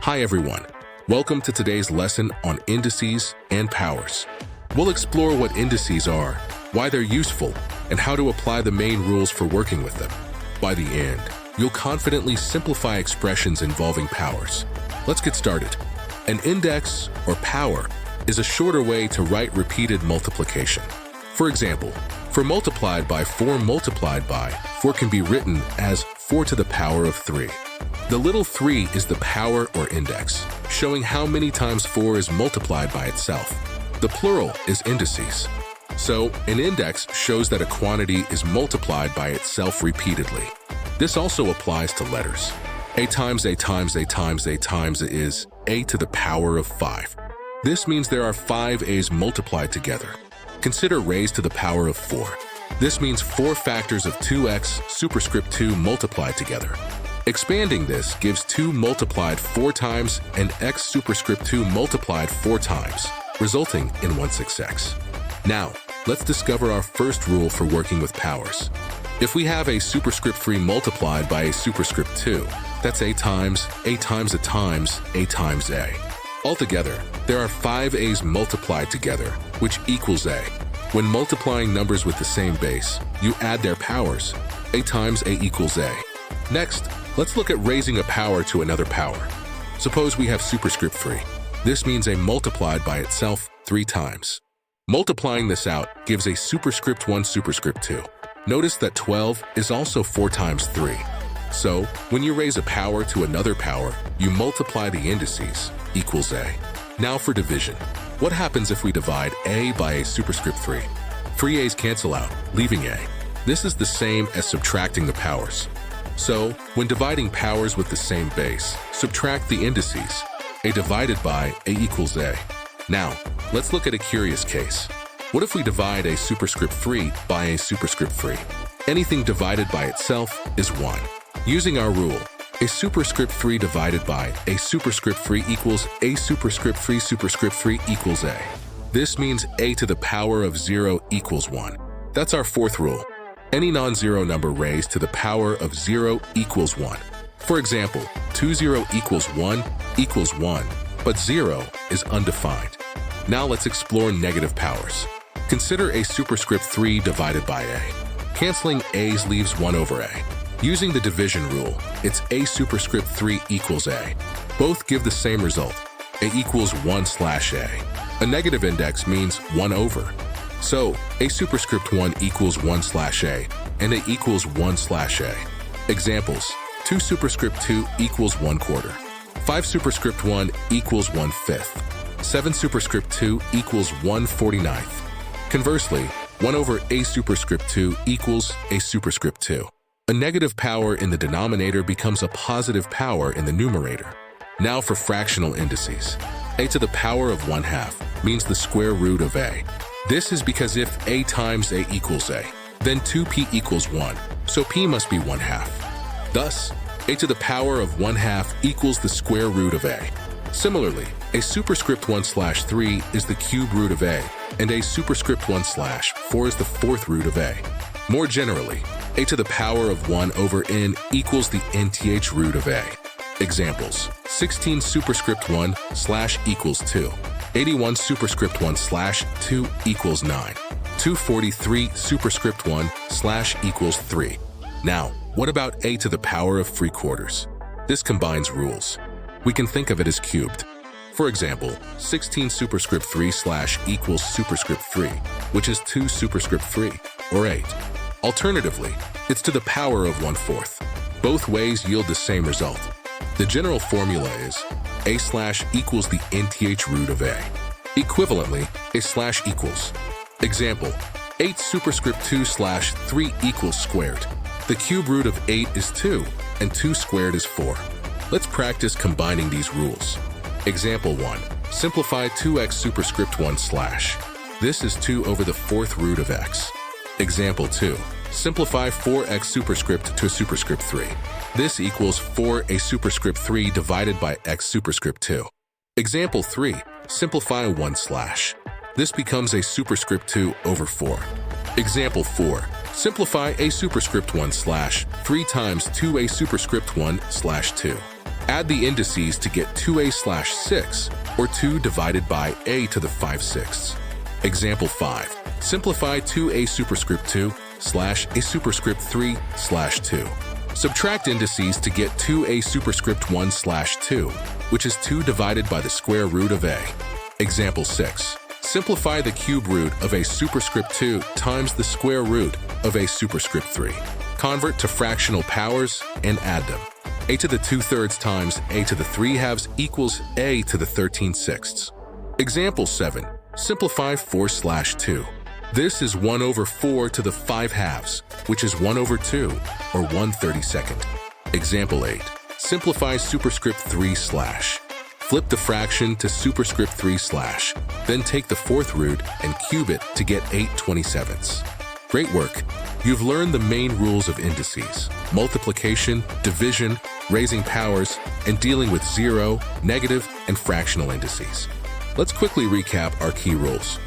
Hi everyone, welcome to today's lesson on indices and powers. We'll explore what indices are, why they're useful, and how to apply the main rules for working with them. By the end, you'll confidently simplify expressions involving powers. Let's get started. An index, or power, is a shorter way to write repeated multiplication. For example, 4 multiplied by 4 multiplied by 4 can be written as 4 to the power of 3. The little 3 is the power or index, showing how many times 4 is multiplied by itself. The plural is indices. So, an index shows that a quantity is multiplied by itself repeatedly. This also applies to letters. A times A times A times A times A is A to the power of 5. This means there are 5 A's multiplied together. Consider raised to the power of 4. This means 4 factors of 2x superscript 2 multiplied together. Expanding this gives 2 multiplied 4 times and x superscript 2 multiplied 4 times, resulting in 16x. Now, let's discover our first rule for working with powers. If we have a superscript 3 multiplied by a superscript 2, that's A times A times A times A times A. Altogether, there are 5 A's multiplied together, which equals A. When multiplying numbers with the same base, you add their powers. A times A equals A. Next, let's look at raising a power to another power. Suppose we have superscript 3. This means A multiplied by itself 3 times. Multiplying this out gives a superscript 1 superscript 2. Notice that 12 is also 4 times 3. So, when you raise a power to another power, you multiply the indices, equals A. Now for division. What happens if we divide A by a superscript 3? 3 A's cancel out, leaving A. This is the same as subtracting the powers. So, when dividing powers with the same base, subtract the indices. A divided by A equals A. Now, let's look at a curious case. What if we divide a superscript 3 by a superscript 3? Anything divided by itself is 1. Using our rule, a superscript 3 divided by a superscript 3 equals a superscript 3 superscript 3 equals A. This means A to the power of 0 equals 1. That's our fourth rule. Any non-zero number raised to the power of 0 equals 1. For example, 20 equals 1, but 0 is undefined. Now let's explore negative powers. Consider a superscript 3 divided by A. Canceling A's leaves 1 over A. Using the division rule, it's A superscript 3 equals A. Both give the same result. A equals 1/A. A negative index means 1 over. So, A superscript 1 equals 1/A, and A equals 1/A. Examples: 2 superscript 2 equals 1/4. 5 superscript 1 equals 1/5. 7 superscript 2 equals 1/49. Conversely, 1 over A superscript 2 equals A superscript 2. A negative power in the denominator becomes a positive power in the numerator. Now for fractional indices. A to the power of 1/2 means the square root of A. This is because if A times A equals A, then 2p equals 1, so p must be 1/2. Thus, A to the power of 1/2 equals the square root of A. Similarly, a superscript 1/3 is the cube root of A, and a superscript 1/4 is the fourth root of A. More generally, A to the power of 1 over n equals the nth root of A. Examples: 16 superscript 1 / equals 2. 81 superscript 1 / 2 equals 9. 243 superscript 1 / equals 3. Now, what about A to the power of 3/4? This combines rules. We can think of it as cubed. For example, 16 superscript 3 / equals superscript 3, which is 2 superscript 3, or 8. Alternatively, it's to the power of 1/4. Both ways yield the same result. The general formula is A/ equals the nth root of A. Equivalently, A/ equals. Example: 8 superscript 2 / 3 equals squared. The cube root of 8 is 2, and 2 squared is 4. Let's practice combining these rules. Example 1. Simplify 2x superscript 1 /. This is 2 over the fourth root of x. Example 2. Simplify 4x superscript to superscript 3. This equals 4a superscript 3 divided by x superscript 2. Example 3. Simplify 1/. This becomes a superscript 2 over 4. Example 4. Simplify a superscript 1 / 3 times 2a superscript 1 / 2. Add the indices to get 2a/6, or 2 divided by a to the 5/6. Example 5. Simplify 2a superscript 2 slash a superscript 3 slash 2. Subtract indices to get 2a superscript 1 slash 2, which is 2 divided by the square root of a. Example 6. Simplify the cube root of a superscript 2 times the square root of a superscript 3. Convert to fractional powers and add them. A to the 2/3 times a to the 3/2 equals a to the 13/6. Example 7. Simplify 4/2. This is 1/4 to the 5/2, which is 1/2, or 1/32. Example 8. Simplify superscript 3 slash. Flip the fraction to superscript 3 slash, then take the 4th root and cube it to get 8/27. Great work! You've learned the main rules of indices: multiplication, division, raising powers, and dealing with zero, negative, and fractional indices. Let's quickly recap our key rules.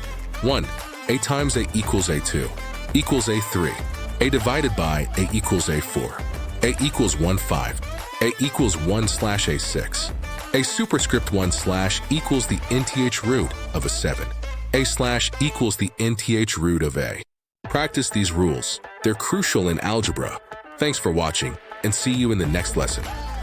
1. A times a equals a2 equals a3. A divided by a equals a4. A equals 1/5. A equals 1/a6. A superscript 1 slash equals the nth root of a 7. A slash equals the nth root of a. Practice these rules. They're crucial in algebra. Thanks for watching, and see you in the next lesson.